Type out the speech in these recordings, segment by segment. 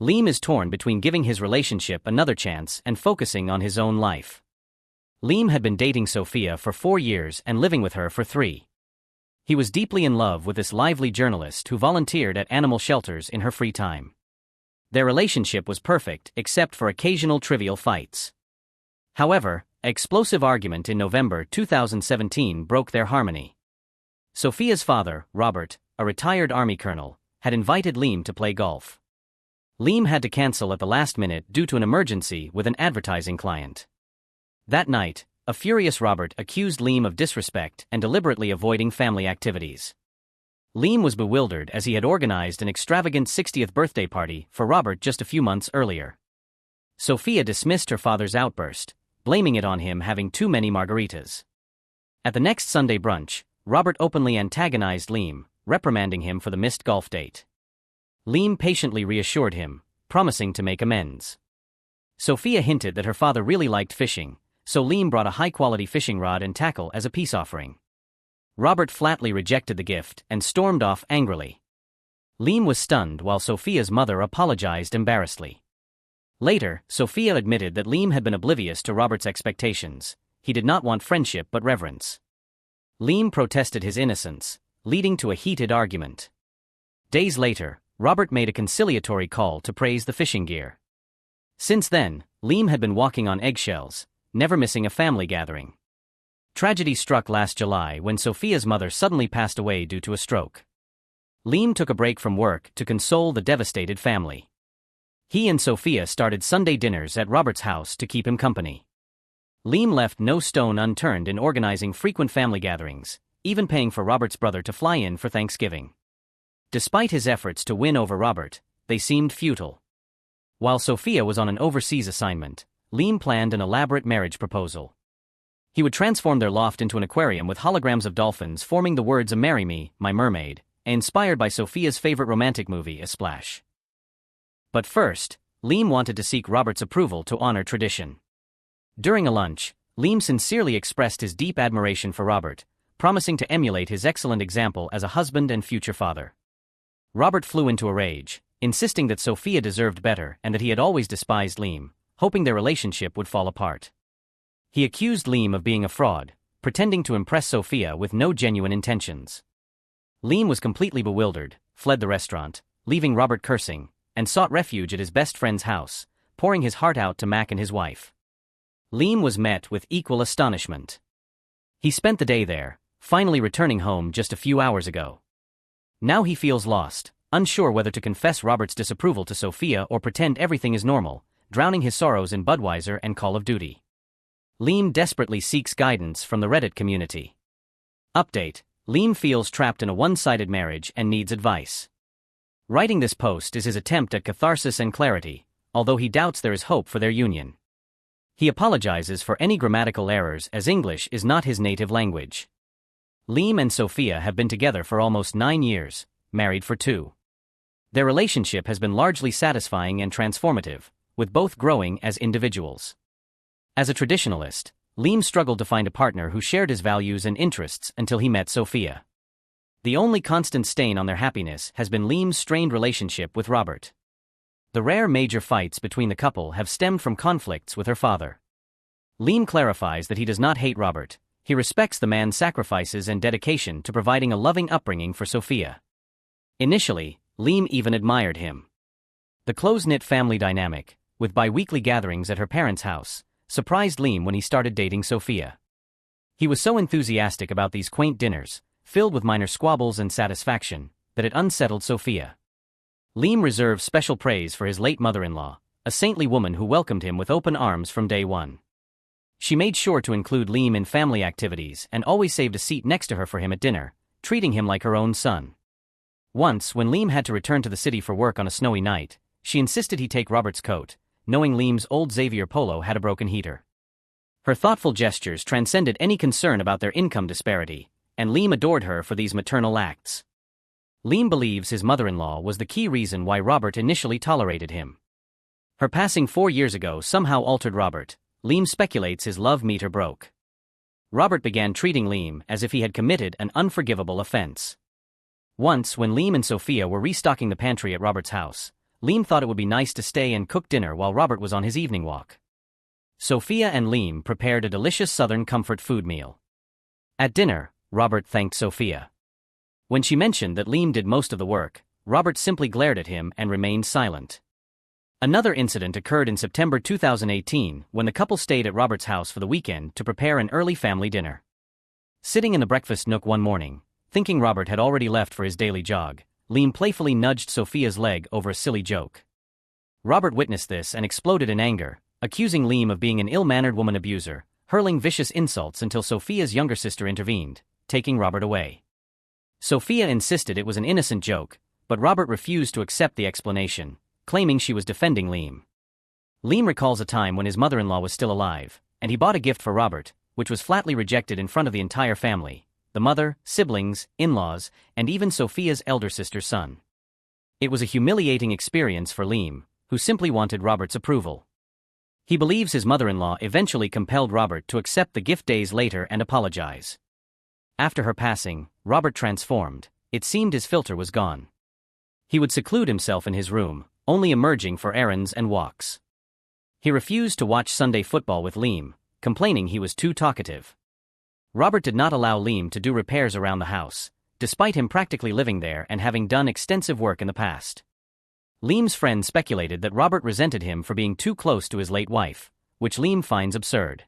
Liam is torn between giving his relationship another chance and focusing on his own life. Liam had been dating Sophia for 4 years and living with her for 3. He was deeply in love with this lively journalist who volunteered at animal shelters in her free time. Their relationship was perfect except for occasional trivial fights. However, an explosive argument in November 2017 broke their harmony. Sophia's father, Robert, a retired army colonel, had invited Liam to play golf. Liam had to cancel at the last minute due to an emergency with an advertising client. That night, a furious Robert accused Liam of disrespect and deliberately avoiding family activities. Liam was bewildered as he had organized an extravagant 60th birthday party for Robert just a few months earlier. Sophia dismissed her father's outburst, blaming it on him having too many margaritas. At the next Sunday brunch, Robert openly antagonized Liam, reprimanding him for the missed golf date. Liam patiently reassured him, promising to make amends. Sophia hinted that her father really liked fishing, so Liam brought a high-quality fishing rod and tackle as a peace offering. Robert flatly rejected the gift and stormed off angrily. Liam was stunned while Sophia's mother apologized embarrassedly. Later, Sophia admitted that Liam had been oblivious to Robert's expectations. He did not want friendship but reverence. Liam protested his innocence, leading to a heated argument. Days later, Robert made a conciliatory call to praise the fishing gear. Since then, Liam had been walking on eggshells, never missing a family gathering. Tragedy struck last July when Sophia's mother suddenly passed away due to a stroke. Liam took a break from work to console the devastated family. He and Sophia started Sunday dinners at Robert's house to keep him company. Liam left no stone unturned in organizing frequent family gatherings, even paying for Robert's brother to fly in for Thanksgiving. Despite his efforts to win over Robert, they seemed futile. While Sophia was on an overseas assignment, Liam planned an elaborate marriage proposal. He would transform their loft into an aquarium with holograms of dolphins forming the words "Marry Me, My Mermaid," inspired by Sophia's favorite romantic movie, A Splash. But first, Liam wanted to seek Robert's approval to honor tradition. During a lunch, Liam sincerely expressed his deep admiration for Robert, promising to emulate his excellent example as a husband and future father. Robert flew into a rage, insisting that Sophia deserved better and that he had always despised Liam, hoping their relationship would fall apart. He accused Liam of being a fraud, pretending to impress Sophia with no genuine intentions. Liam was completely bewildered, fled the restaurant, leaving Robert cursing, and sought refuge at his best friend's house, pouring his heart out to Mac and his wife. Liam was met with equal astonishment. He spent the day there, finally returning home just a few hours ago. Now he feels lost, unsure whether to confess Robert's disapproval to Sophia or pretend everything is normal, drowning his sorrows in Budweiser and Call of Duty. Liam desperately seeks guidance from the Reddit community. Update: Liam feels trapped in a one-sided marriage and needs advice. Writing this post is his attempt at catharsis and clarity, although he doubts there is hope for their union. He apologizes for any grammatical errors as English is not his native language. Liam and Sophia have been together for almost 9 years, married for 2. Their relationship has been largely satisfying and transformative, with both growing as individuals. As a traditionalist, Liam struggled to find a partner who shared his values and interests until he met Sophia. The only constant stain on their happiness has been Liam's strained relationship with Robert. The rare major fights between the couple have stemmed from conflicts with her father. Liam clarifies that he does not hate Robert. He respects the man's sacrifices and dedication to providing a loving upbringing for Sophia. Initially, Liam even admired him. The close-knit family dynamic, with bi-weekly gatherings at her parents' house, surprised Liam when he started dating Sophia. He was so enthusiastic about these quaint dinners, filled with minor squabbles and satisfaction, that it unsettled Sophia. Liam reserved special praise for his late mother-in-law, a saintly woman who welcomed him with open arms from day one. She made sure to include Liam in family activities and always saved a seat next to her for him at dinner, treating him like her own son. Once, when Liam had to return to the city for work on a snowy night, she insisted he take Robert's coat, knowing Liam's old Xavier polo had a broken heater. Her thoughtful gestures transcended any concern about their income disparity, and Liam adored her for these maternal acts. Liam believes his mother-in-law was the key reason why Robert initially tolerated him. Her passing 4 years ago somehow altered Robert. Liam speculates his love meter broke. Robert began treating Liam as if he had committed an unforgivable offense. Once, when Liam and Sophia were restocking the pantry at Robert's house, Liam thought it would be nice to stay and cook dinner while Robert was on his evening walk. Sophia and Liam prepared a delicious Southern comfort food meal. At dinner, Robert thanked Sophia. When she mentioned that Liam did most of the work, Robert simply glared at him and remained silent. Another incident occurred in September 2018 when the couple stayed at Robert's house for the weekend to prepare an early family dinner. Sitting in the breakfast nook one morning, thinking Robert had already left for his daily jog, Liam playfully nudged Sophia's leg over a silly joke. Robert witnessed this and exploded in anger, accusing Liam of being an ill-mannered woman abuser, hurling vicious insults until Sophia's younger sister intervened, taking Robert away. Sophia insisted it was an innocent joke, but Robert refused to accept the explanation, claiming she was defending Liam. Liam recalls a time when his mother-in-law was still alive, and he bought a gift for Robert, which was flatly rejected in front of the entire family: the mother, siblings, in-laws, and even Sophia's elder sister's son. It was a humiliating experience for Liam, who simply wanted Robert's approval. He believes his mother-in-law eventually compelled Robert to accept the gift days later and apologize. After her passing, Robert transformed. It seemed his filter was gone. He would seclude himself in his room, only emerging for errands and walks. He refused to watch Sunday football with Liam, complaining he was too talkative. Robert did not allow Liam to do repairs around the house, despite him practically living there and having done extensive work in the past. Liam's friends speculated that Robert resented him for being too close to his late wife, which Liam finds absurd.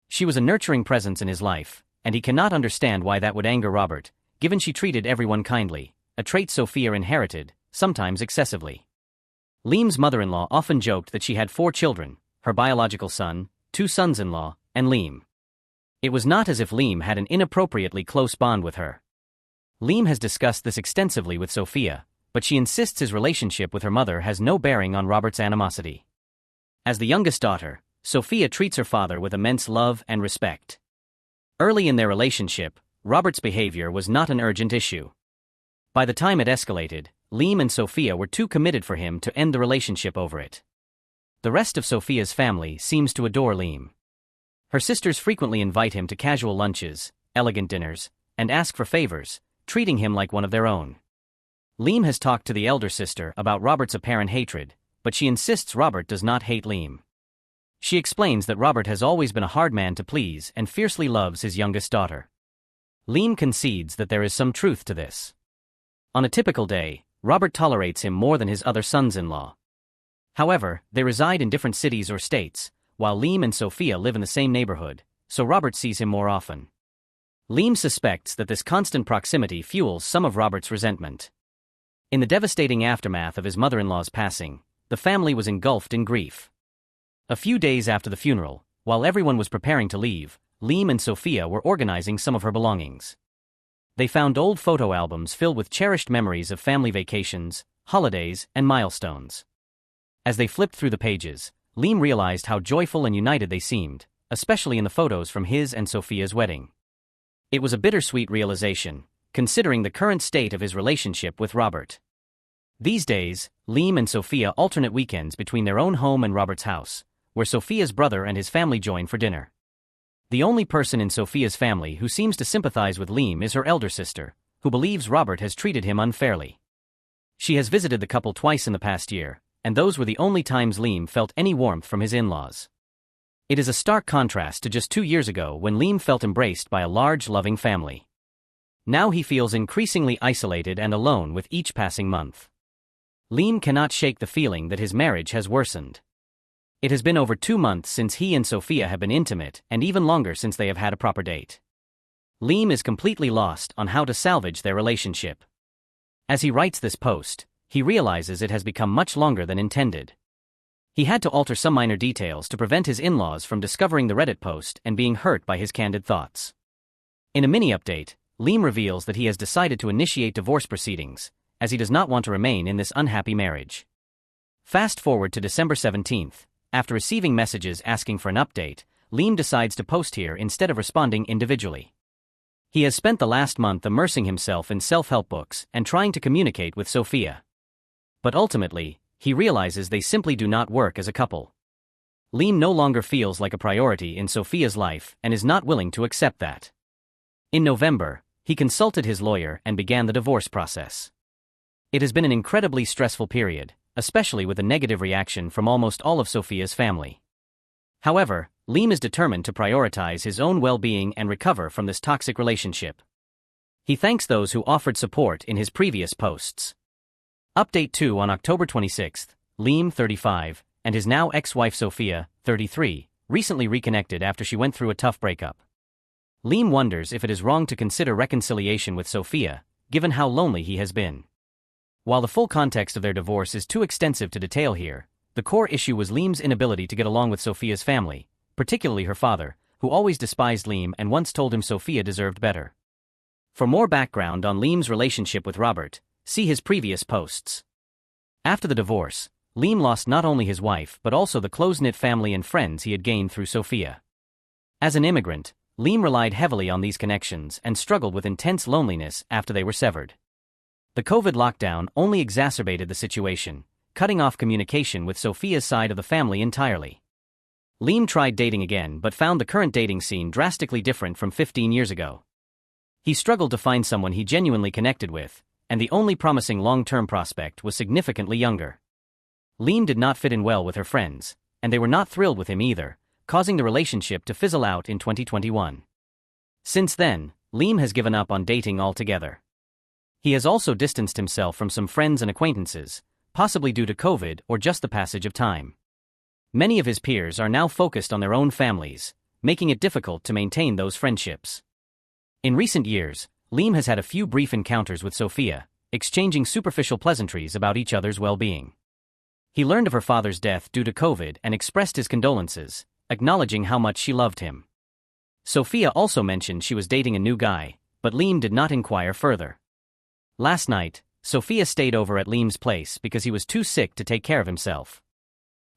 She was a nurturing presence in his life, and he cannot understand why that would anger Robert, given she treated everyone kindly, a trait Sophia inherited, sometimes excessively. Liam's mother-in-law often joked that she had 4 children, her biological son, 2 sons-in-law, and Liam. It was not as if Liam had an inappropriately close bond with her. Liam has discussed this extensively with Sophia, but she insists his relationship with her mother has no bearing on Robert's animosity. As the youngest daughter, Sophia treats her father with immense love and respect. Early in their relationship, Robert's behavior was not an urgent issue. By the time it escalated, Liam and Sophia were too committed for him to end the relationship over it. The rest of Sophia's family seems to adore Liam. Her sisters frequently invite him to casual lunches, elegant dinners, and ask for favors, treating him like one of their own. Liam has talked to the elder sister about Robert's apparent hatred, but she insists Robert does not hate Liam. She explains that Robert has always been a hard man to please and fiercely loves his youngest daughter. Liam concedes that there is some truth to this. On a typical day, Robert tolerates him more than his other sons-in-law. However, they reside in different cities or states, while Liam and Sophia live in the same neighborhood, so Robert sees him more often. Liam suspects that this constant proximity fuels some of Robert's resentment. In the devastating aftermath of his mother-in-law's passing, the family was engulfed in grief. A few days after the funeral, while everyone was preparing to leave, Liam and Sophia were organizing some of her belongings. They found old photo albums filled with cherished memories of family vacations, holidays, and milestones. As they flipped through the pages, Liam realized how joyful and united they seemed, especially in the photos from his and Sophia's wedding. It was a bittersweet realization, considering the current state of his relationship with Robert. These days, Liam and Sophia alternate weekends between their own home and Robert's house, where Sophia's brother and his family join for dinner. The only person in Sophia's family who seems to sympathize with Liam is her elder sister, who believes Robert has treated him unfairly. She has visited the couple twice in the past year, and those were the only times Liam felt any warmth from his in-laws. It is a stark contrast to just 2 years ago when Liam felt embraced by a large, loving family. Now he feels increasingly isolated and alone with each passing month. Liam cannot shake the feeling that his marriage has worsened. It has been over 2 months since he and Sophia have been intimate, and even longer since they have had a proper date. Liam is completely lost on how to salvage their relationship. As he writes this post, he realizes it has become much longer than intended. He had to alter some minor details to prevent his in-laws from discovering the Reddit post and being hurt by his candid thoughts. In a mini-update, Liam reveals that he has decided to initiate divorce proceedings, as he does not want to remain in this unhappy marriage. Fast forward to December 17th, after receiving messages asking for an update, Liam decides to post here instead of responding individually. He has spent the last month immersing himself in self-help books and trying to communicate with Sophia. But ultimately, he realizes they simply do not work as a couple. Liam no longer feels like a priority in Sophia's life and is not willing to accept that. In November, he consulted his lawyer and began the divorce process. It has been an incredibly stressful period, especially with a negative reaction from almost all of Sophia's family. However, Liam is determined to prioritize his own well-being and recover from this toxic relationship. He thanks those who offered support in his previous posts. Update 2 on October 26, Liam, 35, and his now ex-wife Sophia, 33, recently reconnected after she went through a tough breakup. Liam wonders if it is wrong to consider reconciliation with Sophia, given how lonely he has been. While the full context of their divorce is too extensive to detail here, the core issue was Liam's inability to get along with Sophia's family, particularly her father, who always despised Liam and once told him Sophia deserved better. For more background on Liam's relationship with Robert, see his previous posts. After the divorce, Liam lost not only his wife but also the close-knit family and friends he had gained through Sophia. As an immigrant, Liam relied heavily on these connections and struggled with intense loneliness after they were severed. The COVID lockdown only exacerbated the situation, cutting off communication with Sophia's side of the family entirely. Liam tried dating again but found the current dating scene drastically different from 15 years ago. He struggled to find someone he genuinely connected with, and the only promising long-term prospect was significantly younger. Liam did not fit in well with her friends, and they were not thrilled with him either, causing the relationship to fizzle out in 2021. Since then, Liam has given up on dating altogether. He has also distanced himself from some friends and acquaintances, possibly due to COVID or just the passage of time. Many of his peers are now focused on their own families, making it difficult to maintain those friendships. In recent years, Liam has had a few brief encounters with Sophia, exchanging superficial pleasantries about each other's well-being. He learned of her father's death due to COVID and expressed his condolences, acknowledging how much she loved him. Sophia also mentioned she was dating a new guy, but Liam did not inquire further. Last night, Sophia stayed over at Liam's place because he was too sick to take care of himself.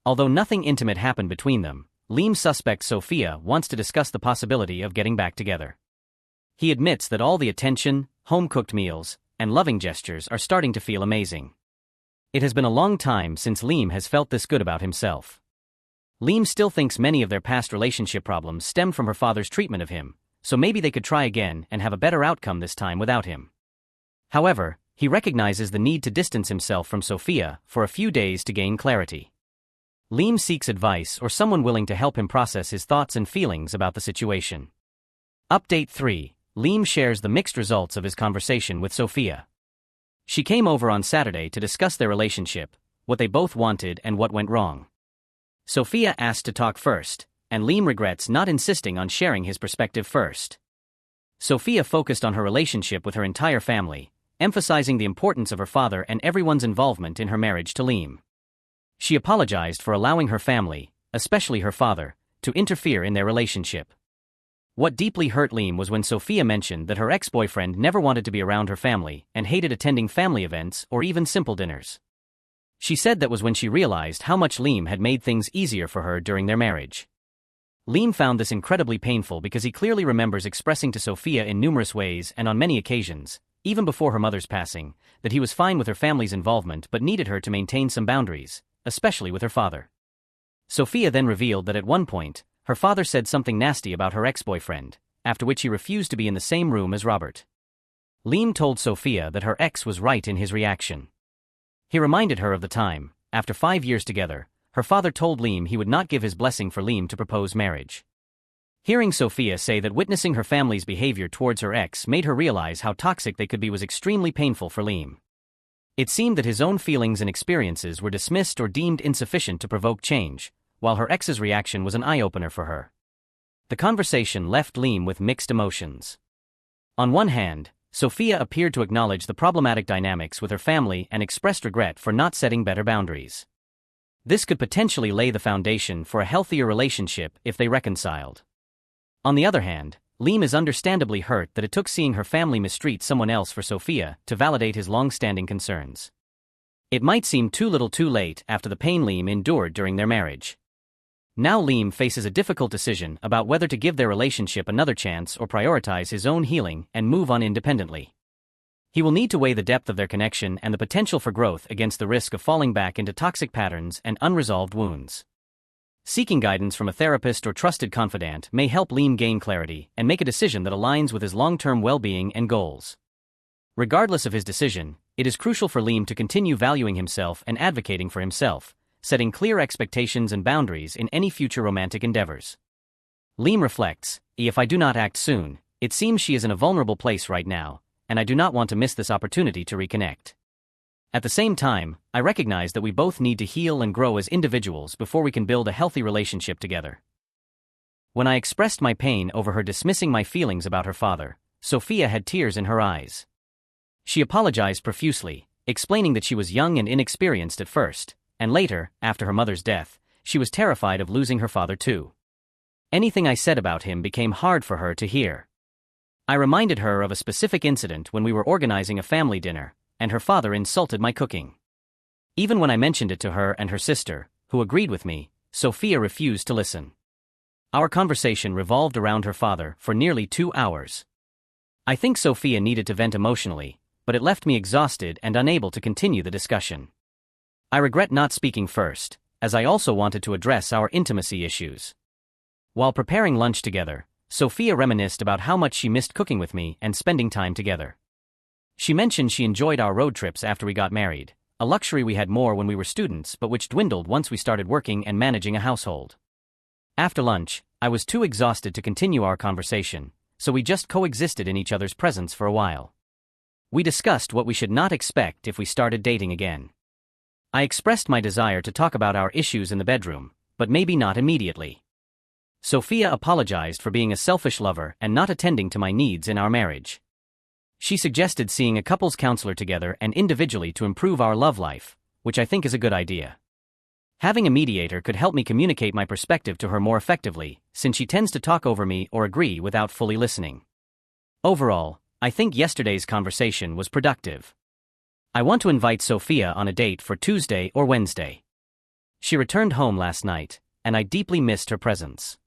Although nothing intimate happened between them, Liam suspects Sophia wants to discuss the possibility of getting back together. He admits that all the attention, home-cooked meals, and loving gestures are starting to feel amazing. It has been a long time since Liam has felt this good about himself. Liam still thinks many of their past relationship problems stemmed from her father's treatment of him, so maybe they could try again and have a better outcome this time without him. However, he recognizes the need to distance himself from Sophia for a few days to gain clarity. Liam seeks advice or someone willing to help him process his thoughts and feelings about the situation. Update 3. Liam shares the mixed results of his conversation with Sophia. She came over on Saturday to discuss their relationship, what they both wanted and what went wrong. Sophia asked to talk first, and Liam regrets not insisting on sharing his perspective first. Sophia focused on her relationship with her entire family, emphasizing the importance of her father and everyone's involvement in her marriage to Liam. She apologized for allowing her family, especially her father, to interfere in their relationship. What deeply hurt Liam was when Sophia mentioned that her ex-boyfriend never wanted to be around her family and hated attending family events or even simple dinners. She said that was when she realized how much Liam had made things easier for her during their marriage. Liam found this incredibly painful because he clearly remembers expressing to Sophia in numerous ways and on many occasions, even before her mother's passing, that he was fine with her family's involvement but needed her to maintain some boundaries, especially with her father. Sophia then revealed that at one point, her father said something nasty about her ex-boyfriend, after which he refused to be in the same room as Robert. Liam told Sophia that her ex was right in his reaction. He reminded her of the time, after 5 years together, her father told Liam he would not give his blessing for Liam to propose marriage. Hearing Sophia say that witnessing her family's behavior towards her ex made her realize how toxic they could be was extremely painful for Liam. It seemed that his own feelings and experiences were dismissed or deemed insufficient to provoke change, while her ex's reaction was an eye-opener for her. The conversation left Liam with mixed emotions. On one hand, Sophia appeared to acknowledge the problematic dynamics with her family and expressed regret for not setting better boundaries. This could potentially lay the foundation for a healthier relationship if they reconciled. On the other hand, Liam is understandably hurt that it took seeing her family mistreat someone else for Sophia to validate his long-standing concerns. It might seem too little too late after the pain Liam endured during their marriage. Now Liam faces a difficult decision about whether to give their relationship another chance or prioritize his own healing and move on independently. He will need to weigh the depth of their connection and the potential for growth against the risk of falling back into toxic patterns and unresolved wounds. Seeking guidance from a therapist or trusted confidant may help Liam gain clarity and make a decision that aligns with his long-term well-being and goals. Regardless of his decision, it is crucial for Liam to continue valuing himself and advocating for himself, setting clear expectations and boundaries in any future romantic endeavors. Liam reflects, "If I do not act soon, it seems she is in a vulnerable place right now, and I do not want to miss this opportunity to reconnect. At the same time, I recognize that we both need to heal and grow as individuals before we can build a healthy relationship together." When I expressed my pain over her dismissing my feelings about her father, Sophia had tears in her eyes. She apologized profusely, explaining that she was young and inexperienced at first, and later, after her mother's death, she was terrified of losing her father too. Anything I said about him became hard for her to hear. I reminded her of a specific incident when we were organizing a family dinner, and her father insulted my cooking. Even when I mentioned it to her and her sister, who agreed with me, Sophia refused to listen. Our conversation revolved around her father for nearly 2 hours. I think Sophia needed to vent emotionally, but it left me exhausted and unable to continue the discussion. I regret not speaking first, as I also wanted to address our intimacy issues. While preparing lunch together, Sophia reminisced about how much she missed cooking with me and spending time together. She mentioned she enjoyed our road trips after we got married, a luxury we had more when we were students but which dwindled once we started working and managing a household. After lunch, I was too exhausted to continue our conversation, so we just coexisted in each other's presence for a while. We discussed what we should not expect if we started dating again. I expressed my desire to talk about our issues in the bedroom, but maybe not immediately. Sophia apologized for being a selfish lover and not attending to my needs in our marriage. She suggested seeing a couples counselor together and individually to improve our love life, which I think is a good idea. Having a mediator could help me communicate my perspective to her more effectively, since she tends to talk over me or agree without fully listening. Overall, I think yesterday's conversation was productive. I want to invite Sophia on a date for Tuesday or Wednesday. She returned home last night, and I deeply missed her presence.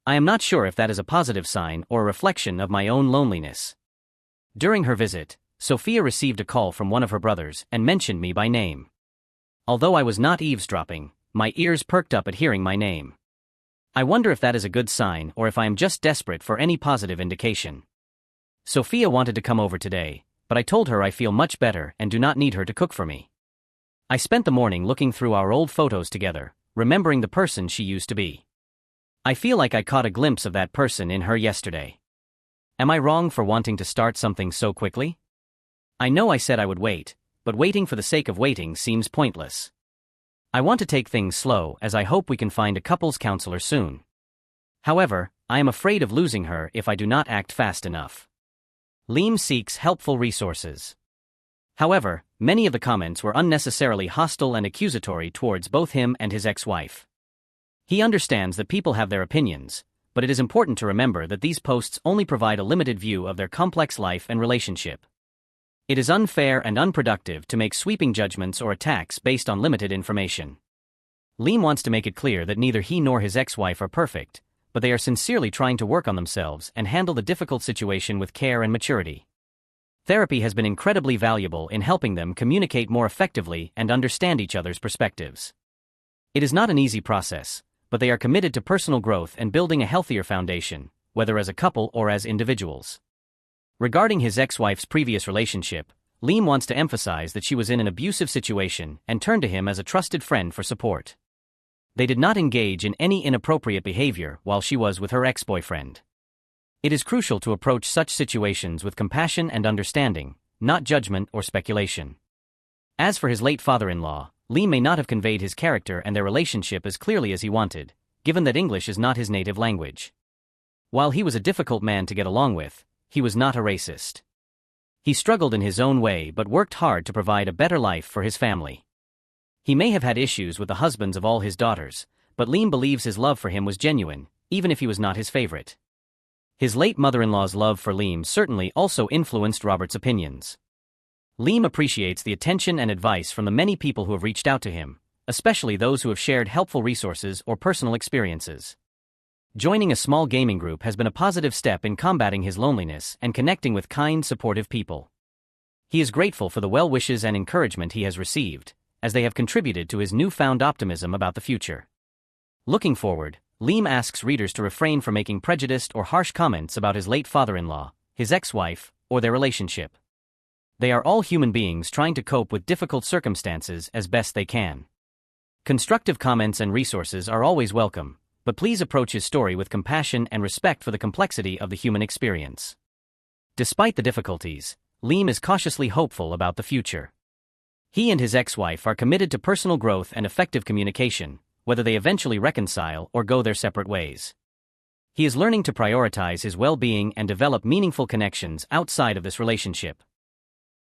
I am not sure if that is a positive sign or a reflection of my own loneliness. During her visit, Sophia received a call from one of her brothers and mentioned me by name. Although I was not eavesdropping, my ears perked up at hearing my name. I wonder if that is a good sign or if I am just desperate for any positive indication. Sophia wanted to come over today, but I told her I feel much better and do not need her to cook for me. I spent the morning looking through our old photos together, remembering the person she used to be. I feel like I caught a glimpse of that person in her yesterday. Am I wrong for wanting to start something so quickly? I know I said I would wait, but waiting for the sake of waiting seems pointless. I want to take things slow as I hope we can find a couples counselor soon. However, I am afraid of losing her if I do not act fast enough. Liam seeks helpful resources. However, many of the comments were unnecessarily hostile and accusatory towards both him and his ex-wife. He understands that people have their opinions, but it is important to remember that these posts only provide a limited view of their complex life and relationship. It is unfair and unproductive to make sweeping judgments or attacks based on limited information. Liam wants to make it clear that neither he nor his ex-wife are perfect, but they are sincerely trying to work on themselves and handle the difficult situation with care and maturity. Therapy has been incredibly valuable in helping them communicate more effectively and understand each other's perspectives. It is not an easy process, but they are committed to personal growth and building a healthier foundation, whether as a couple or as individuals. Regarding his ex-wife's previous relationship, Liam wants to emphasize that she was in an abusive situation and turned to him as a trusted friend for support. They did not engage in any inappropriate behavior while she was with her ex-boyfriend. It is crucial to approach such situations with compassion and understanding, not judgment or speculation. As for his late father-in-law, Liam may not have conveyed his character and their relationship as clearly as he wanted, given that English is not his native language. While he was a difficult man to get along with, he was not a racist. He struggled in his own way but worked hard to provide a better life for his family. He may have had issues with the husbands of all his daughters, but Liam believes his love for him was genuine, even if he was not his favorite. His late mother-in-law's love for Liam certainly also influenced Robert's opinions. Liam appreciates the attention and advice from the many people who have reached out to him, especially those who have shared helpful resources or personal experiences. Joining a small gaming group has been a positive step in combating his loneliness and connecting with kind, supportive people. He is grateful for the well wishes and encouragement he has received, as they have contributed to his newfound optimism about the future. Looking forward, Liam asks readers to refrain from making prejudiced or harsh comments about his late father-in-law, his ex-wife, or their relationship. They are all human beings trying to cope with difficult circumstances as best they can. Constructive comments and resources are always welcome, but please approach his story with compassion and respect for the complexity of the human experience. Despite the difficulties, Liam is cautiously hopeful about the future. He and his ex-wife are committed to personal growth and effective communication, whether they eventually reconcile or go their separate ways. He is learning to prioritize his well-being and develop meaningful connections outside of this relationship.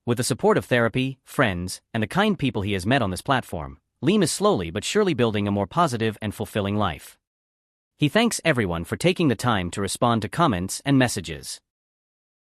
With the support of therapy, friends, and the kind people he has met on this platform, Liam is slowly but surely building a more positive and fulfilling life. He thanks everyone for taking the time to respond to comments and messages.